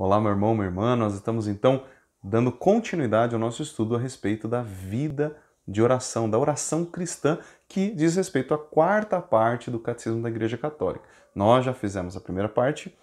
Olá, meu irmão, minha irmã. Nós estamos então dando continuidade ao nosso estudo a respeito da vida de oração, da oração cristã, que diz respeito à quarta parte do Catecismo da Igreja Católica. Nós já fizemos a primeira parte,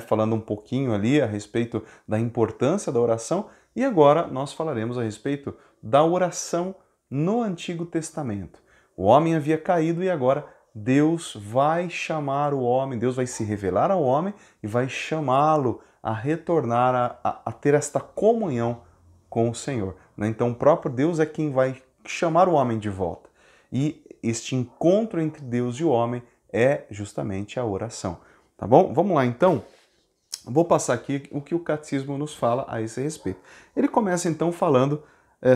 falando um pouquinho ali a respeito da importância da oração, e agora nós falaremos a respeito da oração no Antigo Testamento. O homem havia caído e agora Deus vai chamar o homem, Deus vai se revelar ao homem e vai chamá-lo a retornar a ter esta comunhão com o Senhor. Então o próprio Deus é quem vai chamar o homem de volta. E este encontro entre Deus e o homem é justamente a oração. Tá bom? Vamos lá então. Vou passar aqui o que o Catecismo nos fala a esse respeito. Ele começa então falando,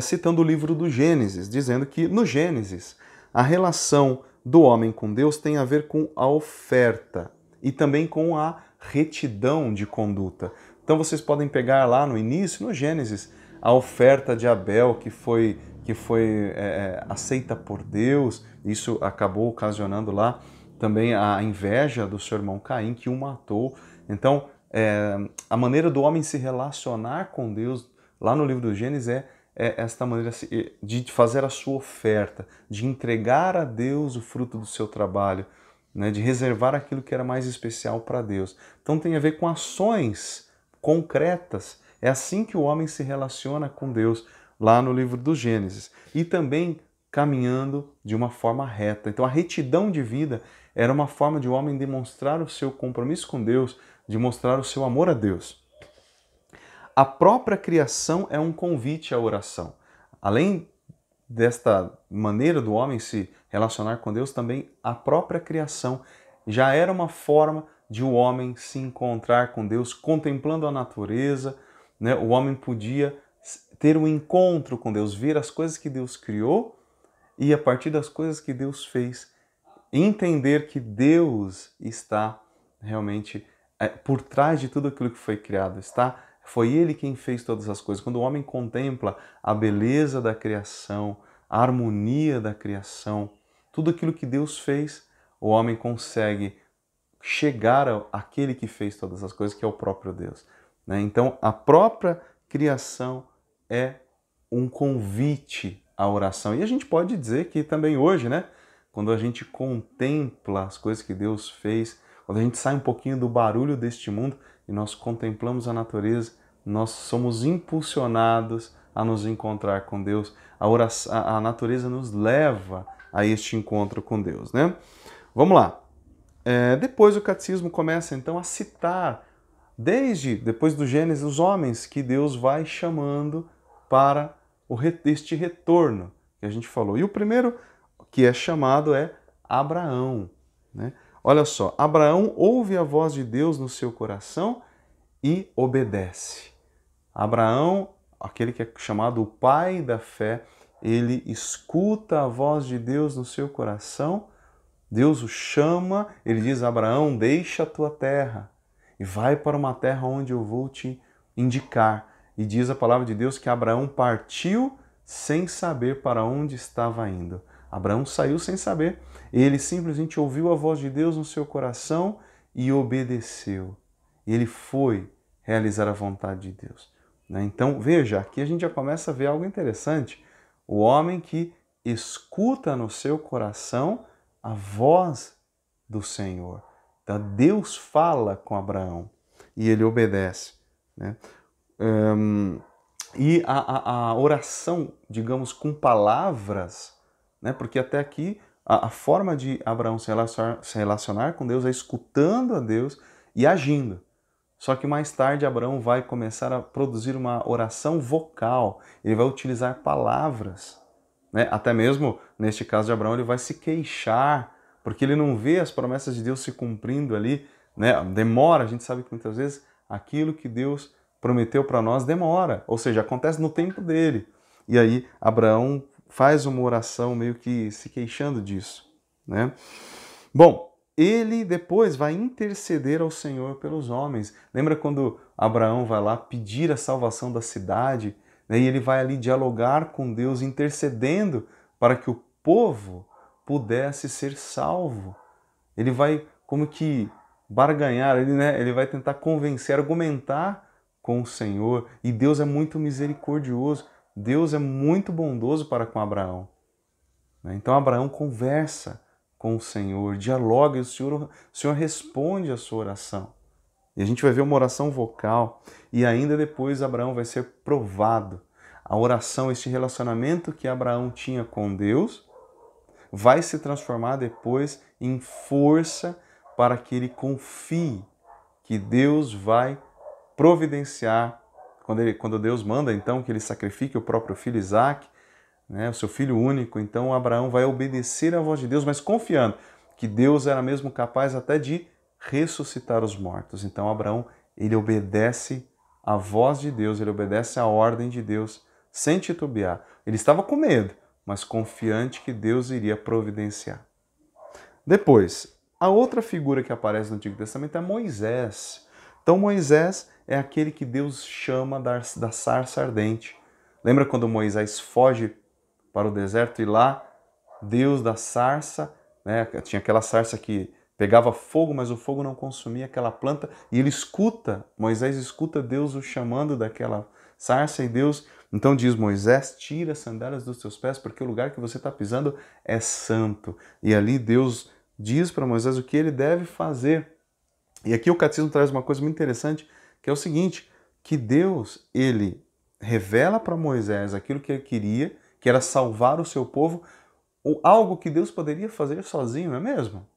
citando o livro do Gênesis, dizendo que no Gênesis a relação do homem com Deus tem a ver com a oferta e também com a retidão de conduta. Então vocês podem pegar lá no início, no Gênesis, a oferta de Abel que foi aceita por Deus. Isso acabou ocasionando lá também a inveja do seu irmão Caim, que o matou. Então, a maneira do homem se relacionar com Deus, lá no livro do Gênesis, é esta maneira de fazer a sua oferta, de entregar a Deus o fruto do seu trabalho, de reservar aquilo que era mais especial para Deus. Então tem a ver com ações concretas. É assim que o homem se relaciona com Deus, lá no livro do Gênesis. E também caminhando de uma forma reta. Então a retidão de vida era uma forma de o homem demonstrar o seu compromisso com Deus, de mostrar o seu amor a Deus. A própria criação é um convite à oração. Além desta maneira do homem se relacionar com Deus, também a própria criação já era uma forma de o homem se encontrar com Deus, contemplando a natureza. O homem podia ter um encontro com Deus, ver as coisas que Deus criou e, a partir das coisas que Deus fez, entender que Deus está realmente por trás de tudo aquilo que foi criado. Foi Ele quem fez todas as coisas. Quando o homem contempla a beleza da criação, a harmonia da criação, tudo aquilo que Deus fez, o homem consegue chegar àquele que fez todas as coisas, que é o próprio Deus. Então, a própria criação é um convite à oração. E a gente pode dizer que também hoje, quando a gente contempla as coisas que Deus fez, quando a gente sai um pouquinho do barulho deste mundo e nós contemplamos a natureza, nós somos impulsionados a nos encontrar com Deus. A natureza nos leva a este encontro com Deus. Vamos lá. Depois o Catecismo começa então a citar, depois do Gênesis, os homens que Deus vai chamando para este retorno que a gente falou. E o primeiro que é chamado é Abraão. Olha só, Abraão ouve a voz de Deus no seu coração e obedece. Abraão, aquele que é chamado o pai da fé, ele escuta a voz de Deus no seu coração, Deus o chama, ele diz: Abraão, deixa a tua terra e vai para uma terra onde eu vou te indicar. E diz a palavra de Deus que Abraão partiu sem saber para onde estava indo. Abraão saiu sem saber, ele simplesmente ouviu a voz de Deus no seu coração e obedeceu. Ele foi realizar a vontade de Deus. Então, veja, aqui a gente já começa a ver algo interessante. O homem que escuta no seu coração a voz do Senhor. Então, Deus fala com Abraão e ele obedece. E a oração, digamos, com palavras, porque até aqui a forma de Abraão se relacionar com Deus é escutando a Deus e agindo. Só que mais tarde Abraão vai começar a produzir uma oração vocal, ele vai utilizar palavras. Até mesmo, neste caso de Abraão, ele vai se queixar, porque ele não vê as promessas de Deus se cumprindo ali. Demora, a gente sabe que muitas vezes aquilo que Deus prometeu para nós demora, ou seja, acontece no tempo dele. E aí Abraão faz uma oração meio que se queixando disso. Bom, ele depois vai interceder ao Senhor pelos homens. Lembra quando Abraão vai lá pedir a salvação da cidade? E ele vai ali dialogar com Deus, intercedendo para que o povo pudesse ser salvo. Ele vai como que barganhar, ele vai tentar convencer, argumentar com o Senhor, e Deus é muito misericordioso, Deus é muito bondoso para com Abraão. Então Abraão conversa com o Senhor, dialoga e o Senhor responde a sua oração. E a gente vai ver uma oração vocal e ainda depois Abraão vai ser provado. A oração, este relacionamento que Abraão tinha com Deus, vai se transformar depois em força para que ele confie que Deus vai providenciar. Quando Deus manda então que ele sacrifique o próprio filho Isaque, o seu filho único, então Abraão vai obedecer à voz de Deus, mas confiando que Deus era mesmo capaz até de ressuscitar os mortos. Então Abraão, ele obedece à voz de Deus, ele obedece à ordem de Deus, sem titubear. Ele estava com medo, mas confiante que Deus iria providenciar. Depois, a outra figura que aparece no Antigo Testamento é Moisés. Então Moisés é aquele que Deus chama da sarça ardente. Lembra quando Moisés foge para o deserto e lá Deus da sarça, tinha aquela sarça que pegava fogo, mas o fogo não consumia aquela planta, e Moisés escuta Deus o chamando daquela sarça, e Deus então diz: Moisés, tira as sandálias dos teus pés, porque o lugar que você está pisando é santo. E ali Deus diz para Moisés o que ele deve fazer. E aqui o catecismo traz uma coisa muito interessante, que é o seguinte, que Deus, ele revela para Moisés aquilo que ele queria, que era salvar o seu povo, algo que Deus poderia fazer sozinho, não é mesmo?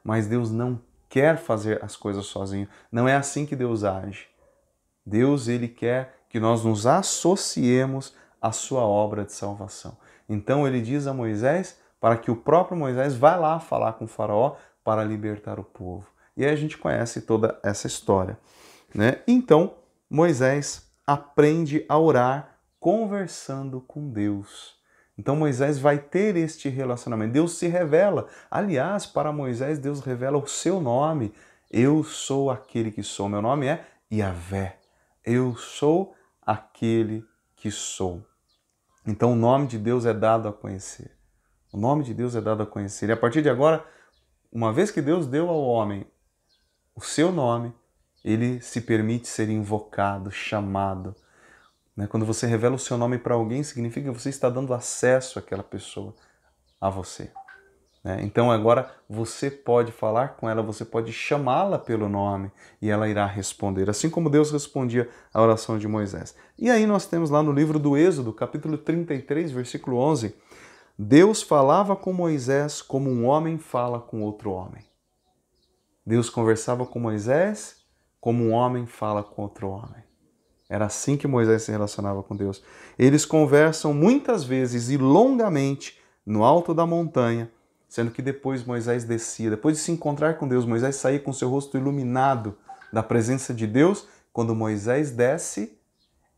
Mas Deus não quer fazer as coisas sozinho. Não é assim que Deus age. Deus, ele quer que nós nos associemos à sua obra de salvação. Então ele diz a Moisés para que o próprio Moisés vá lá falar com o faraó para libertar o povo. E aí a gente conhece toda essa história, Então Moisés aprende a orar conversando com Deus. Então Moisés vai ter este relacionamento. Deus se revela. Aliás, para Moisés, Deus revela o seu nome. Eu sou aquele que sou. Meu nome é Yahvé. Eu sou aquele que sou. Então o nome de Deus é dado a conhecer. O nome de Deus é dado a conhecer. E a partir de agora, uma vez que Deus deu ao homem o seu nome, ele se permite ser invocado, chamado. Quando você revela o seu nome para alguém, significa que você está dando acesso àquela pessoa, a você. Então agora você pode falar com ela, você pode chamá-la pelo nome e ela irá responder, assim como Deus respondia à oração de Moisés. E aí nós temos lá no livro do Êxodo, capítulo 33, versículo 11, Deus falava com Moisés como um homem fala com outro homem. Deus conversava com Moisés como um homem fala com outro homem. Era assim que Moisés se relacionava com Deus. Eles conversam muitas vezes e longamente no alto da montanha, sendo que depois Moisés descia. Depois de se encontrar com Deus, Moisés saía com seu rosto iluminado da presença de Deus. Quando Moisés desce,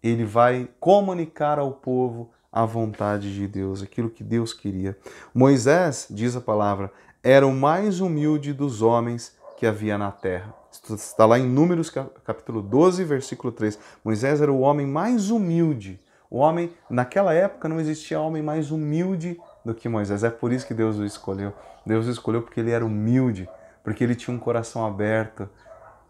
ele vai comunicar ao povo a vontade de Deus, aquilo que Deus queria. Moisés, diz a palavra, era o mais humilde dos homens que havia na terra. Está lá em Números capítulo 12, versículo 3. Moisés era o homem mais humilde. Naquela época não existia homem mais humilde do que Moisés. É por isso que Deus o escolheu. Deus o escolheu porque ele era humilde, porque ele tinha um coração aberto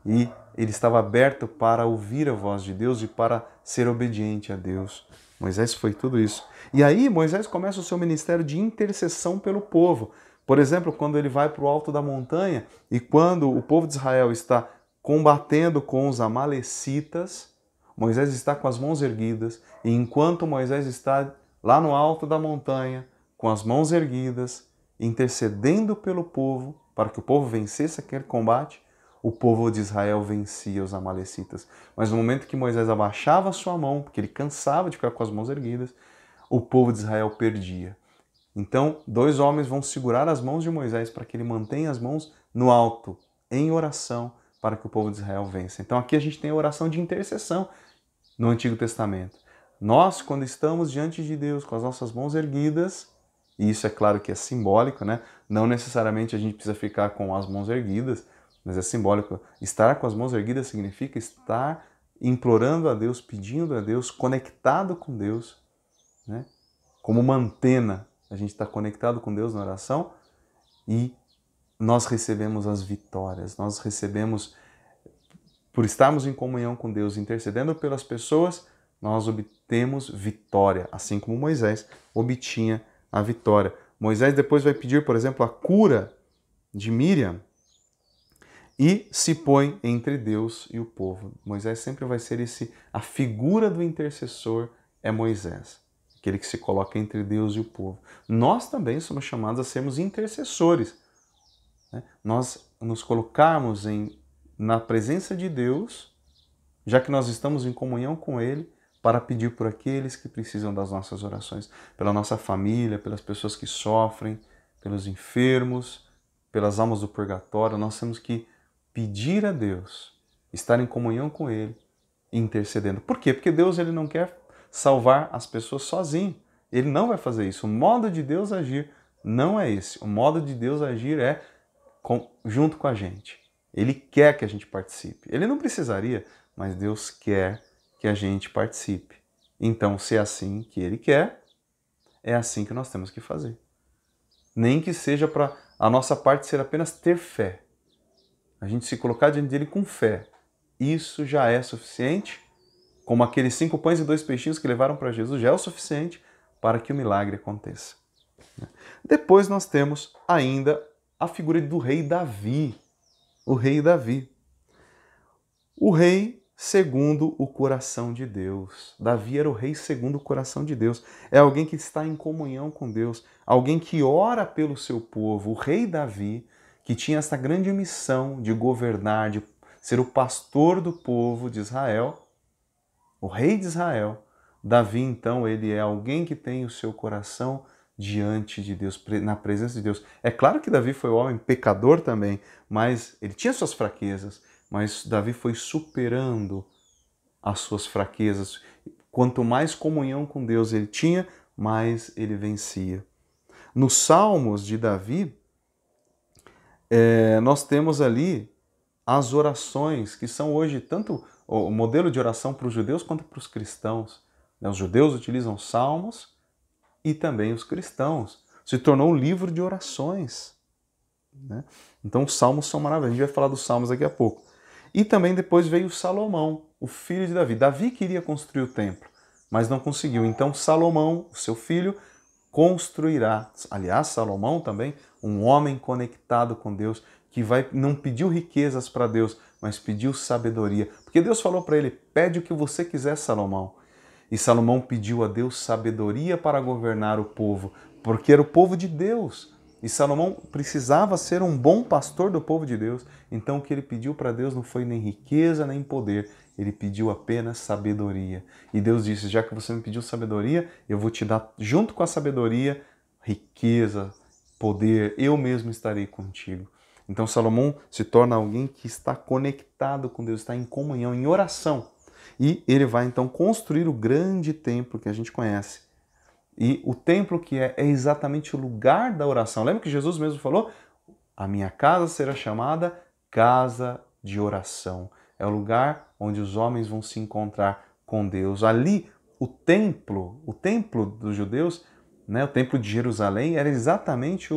e ele estava aberto para ouvir a voz de Deus e para ser obediente a Deus. Moisés foi tudo isso. E aí Moisés começa o seu ministério de intercessão pelo povo. Por exemplo, quando ele vai para o alto da montanha e quando o povo de Israel está combatendo com os amalecitas, Moisés está com as mãos erguidas, e enquanto Moisés está lá no alto da montanha, com as mãos erguidas, intercedendo pelo povo, para que o povo vencesse aquele combate, o povo de Israel vencia os amalecitas. Mas no momento que Moisés abaixava a sua mão, porque ele cansava de ficar com as mãos erguidas, o povo de Israel perdia. Então, dois homens vão segurar as mãos de Moisés para que ele mantenha as mãos no alto, em oração, para que o povo de Israel vença. Então aqui a gente tem a oração de intercessão no Antigo Testamento. Nós, quando estamos diante de Deus com as nossas mãos erguidas, e isso é claro que é simbólico, Não necessariamente a gente precisa ficar com as mãos erguidas, mas é simbólico. Estar com as mãos erguidas significa estar implorando a Deus, pedindo a Deus, conectado com Deus, Como uma antena. A gente está conectado com Deus na oração e nós recebemos as vitórias, nós recebemos por estarmos em comunhão com Deus, intercedendo pelas pessoas, nós obtemos vitória, assim como Moisés obtinha a vitória. Moisés depois vai pedir, por exemplo, a cura de Míriam e se põe entre Deus e o povo. Moisés sempre vai ser a figura do intercessor é Moisés, aquele que se coloca entre Deus e o povo. Nós também somos chamados a sermos intercessores, né? Nós nos colocarmos na presença de Deus, já que nós estamos em comunhão com Ele, para pedir por aqueles que precisam das nossas orações, pela nossa família, pelas pessoas que sofrem, pelos enfermos, pelas almas do purgatório. Nós temos que pedir a Deus, estar em comunhão com Ele, intercedendo. Por quê? Porque Deus ele não quer salvar as pessoas sozinho. Ele não vai fazer isso. O modo de Deus agir não é esse. O modo de Deus agir é junto com a gente. Ele quer que a gente participe. Ele não precisaria, mas Deus quer que a gente participe. Então, se é assim que Ele quer, é assim que nós temos que fazer. Nem que seja para a nossa parte ser apenas ter fé. A gente se colocar diante dele com fé. Isso já é suficiente, como aqueles 5 pães e 2 peixinhos que levaram para Jesus, já é o suficiente para que o milagre aconteça. Depois nós temos ainda a figura do rei Davi. O rei Davi. O rei segundo o coração de Deus. Davi era o rei segundo o coração de Deus. É alguém que está em comunhão com Deus, alguém que ora pelo seu povo. O rei Davi, que tinha essa grande missão de governar, de ser o pastor do povo de Israel, o rei de Israel. Davi, então, ele é alguém que tem o seu coração diante de Deus, na presença de Deus. É claro que Davi foi um homem pecador também, mas ele tinha suas fraquezas, mas Davi foi superando as suas fraquezas. Quanto mais comunhão com Deus ele tinha, mais ele vencia. Nos Salmos de Davi, nós temos ali as orações, que são hoje tanto o modelo de oração para os judeus quanto para os cristãos. Os judeus utilizam salmos e também os cristãos. Se tornou um livro de orações, né? Então os salmos são maravilhosos. A gente vai falar dos salmos daqui a pouco. E também depois veio Salomão, o filho de Davi. Davi queria construir o templo, mas não conseguiu. Então Salomão, o seu filho, construirá. Aliás, Salomão também, um homem conectado com Deus, que não pediu riquezas para Deus, mas pediu sabedoria. Porque Deus falou para ele, pede o que você quiser, Salomão. E Salomão pediu a Deus sabedoria para governar o povo, porque era o povo de Deus. E Salomão precisava ser um bom pastor do povo de Deus. Então o que ele pediu para Deus não foi nem riqueza, nem poder. Ele pediu apenas sabedoria. E Deus disse, já que você me pediu sabedoria, eu vou te dar, junto com a sabedoria, riqueza, poder. Eu mesmo estarei contigo. Então Salomão se torna alguém que está conectado com Deus, está em comunhão, em oração. E ele vai então construir o grande templo que a gente conhece. E o templo que é exatamente o lugar da oração. Lembra que Jesus mesmo falou? A minha casa será chamada casa de oração. É o lugar onde os homens vão se encontrar com Deus. Ali, o templo dos judeus, né, o templo de Jerusalém, era exatamente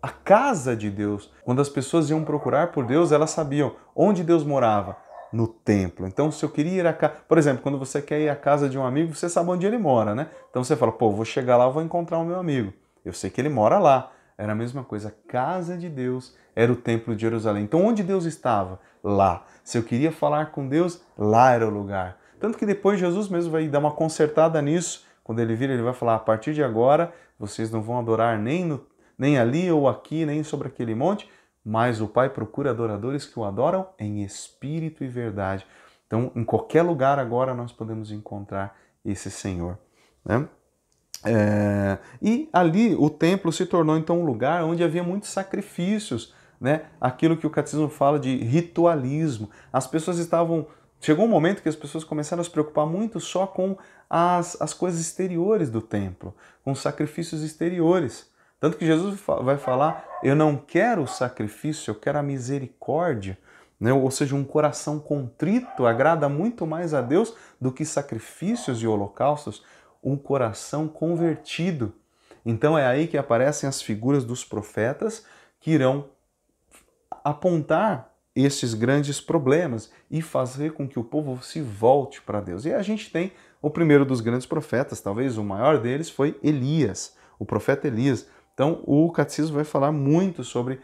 a casa de Deus. Quando as pessoas iam procurar por Deus, elas sabiam onde Deus morava. No templo. Então, se eu queria ir à casa... Por exemplo, quando você quer ir à casa de um amigo, você sabe onde ele mora, né? Então você fala, vou chegar lá, vou encontrar o meu amigo. Eu sei que ele mora lá. Era a mesma coisa. A casa de Deus era o templo de Jerusalém. Então, onde Deus estava? Lá. Se eu queria falar com Deus, lá era o lugar. Tanto que depois Jesus mesmo vai dar uma consertada nisso. Quando ele vir, ele vai falar, a partir de agora, vocês não vão adorar nem ali ou aqui, nem sobre aquele monte, mas o Pai procura adoradores que o adoram em espírito e verdade. Então, em qualquer lugar agora nós podemos encontrar esse Senhor, né? E ali o templo se tornou então um lugar onde havia muitos sacrifícios, né? Aquilo que o catecismo fala de ritualismo. As pessoas chegou um momento que as pessoas começaram a se preocupar muito só com as coisas exteriores do templo, com os sacrifícios exteriores. Tanto que Jesus vai falar, eu não quero o sacrifício, eu quero a misericórdia, né? Ou seja, um coração contrito agrada muito mais a Deus do que sacrifícios e holocaustos, um coração convertido. Então é aí que aparecem as figuras dos profetas que irão apontar esses grandes problemas e fazer com que o povo se volte para Deus. E a gente tem o primeiro dos grandes profetas, talvez o maior deles, foi Elias, o profeta Elias. Então o catecismo vai falar muito sobre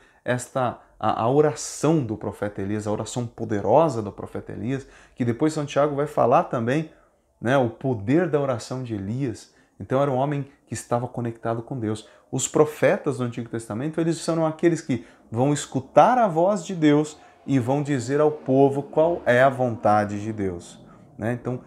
a oração do profeta Elias, a oração poderosa do profeta Elias, que depois São Tiago vai falar também, né, o poder da oração de Elias. Então era um homem que estava conectado com Deus. Os profetas do Antigo Testamento, eles são aqueles que vão escutar a voz de Deus e vão dizer ao povo qual é a vontade de Deus. Né? Então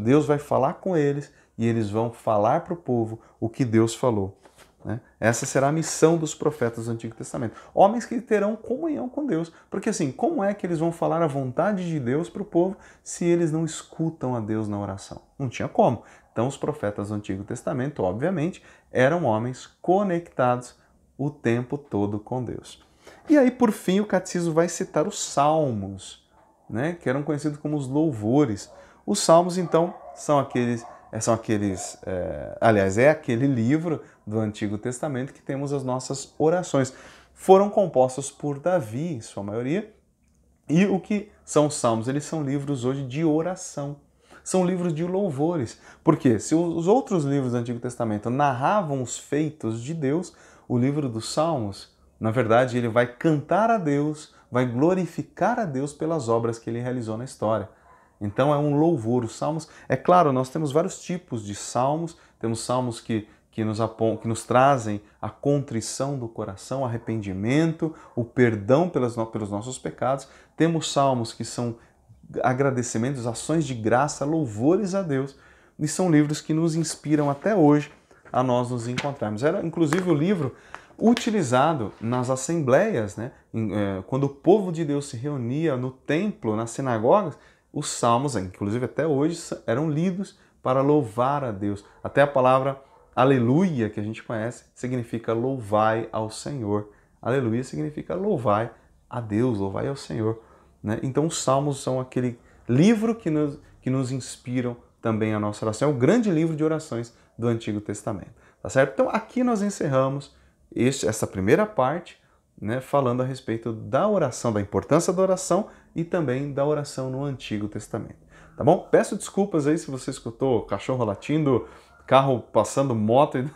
Deus vai falar com eles e eles vão falar para o povo o que Deus falou. Né? Essa será a missão dos profetas do Antigo Testamento. Homens que terão comunhão com Deus. Porque assim, como é que eles vão falar a vontade de Deus para o povo se eles não escutam a Deus na oração? Não tinha como. Então os profetas do Antigo Testamento, obviamente, eram homens conectados o tempo todo com Deus. E aí, por fim, o catecismo vai citar os salmos, né, que eram conhecidos como os louvores. Os salmos, então, aliás, é aquele livro do Antigo Testamento que temos as nossas orações. Foram compostos por Davi, em sua maioria. E o que são os salmos? Eles são livros hoje de oração. São livros de louvores. Porque se os outros livros do Antigo Testamento narravam os feitos de Deus, o livro dos Salmos, na verdade, ele vai cantar a Deus, vai glorificar a Deus pelas obras que ele realizou na história. Então é um louvor. Os salmos, é claro, nós temos vários tipos de salmos. Temos salmos que nos trazem a contrição do coração, arrependimento, o perdão pelos nossos pecados. Temos salmos que são agradecimentos, ações de graça, louvores a Deus. E são livros que nos inspiram até hoje a nós nos encontrarmos. Era inclusive o livro utilizado nas assembleias, né? Quando o povo de Deus se reunia no templo, nas sinagogas, os salmos, inclusive até hoje, eram lidos para louvar a Deus. Até a palavra aleluia, que a gente conhece, significa louvai ao Senhor. Aleluia significa louvai a Deus, louvai ao Senhor. Né? Então os salmos são aquele livro que nos inspiram também a nossa oração. É o grande livro de orações do Antigo Testamento. Tá certo? Então aqui nós encerramos essa primeira parte, né, falando a respeito da oração, da importância da oração e também da oração no Antigo Testamento. Tá bom? Peço desculpas aí se você escutou cachorro latindo, carro passando moto,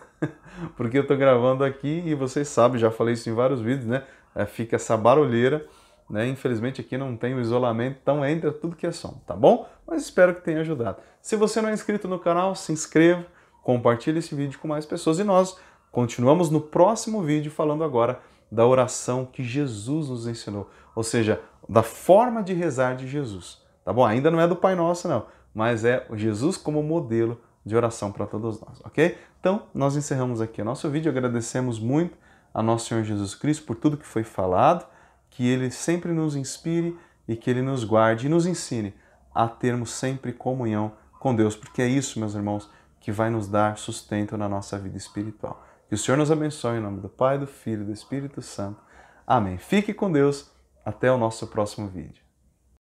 porque eu tô gravando aqui e vocês sabem, já falei isso em vários vídeos, né? Fica essa barulheira, né? Infelizmente aqui não tem o isolamento, então entra tudo que é som, tá bom? Mas espero que tenha ajudado. Se você não é inscrito no canal, se inscreva, compartilhe esse vídeo com mais pessoas e nós continuamos no próximo vídeo falando agora da oração que Jesus nos ensinou, ou seja, da forma de rezar de Jesus, tá bom? Ainda não é do Pai Nosso não, mas é Jesus como modelo de oração para todos nós, ok? Então, nós encerramos aqui o nosso vídeo, agradecemos muito a nosso Senhor Jesus Cristo por tudo que foi falado, que Ele sempre nos inspire e que Ele nos guarde e nos ensine a termos sempre comunhão com Deus, porque é isso, meus irmãos, que vai nos dar sustento na nossa vida espiritual. Que o Senhor nos abençoe em nome do Pai, do Filho e do Espírito Santo. Amém. Fique com Deus. Até o nosso próximo vídeo.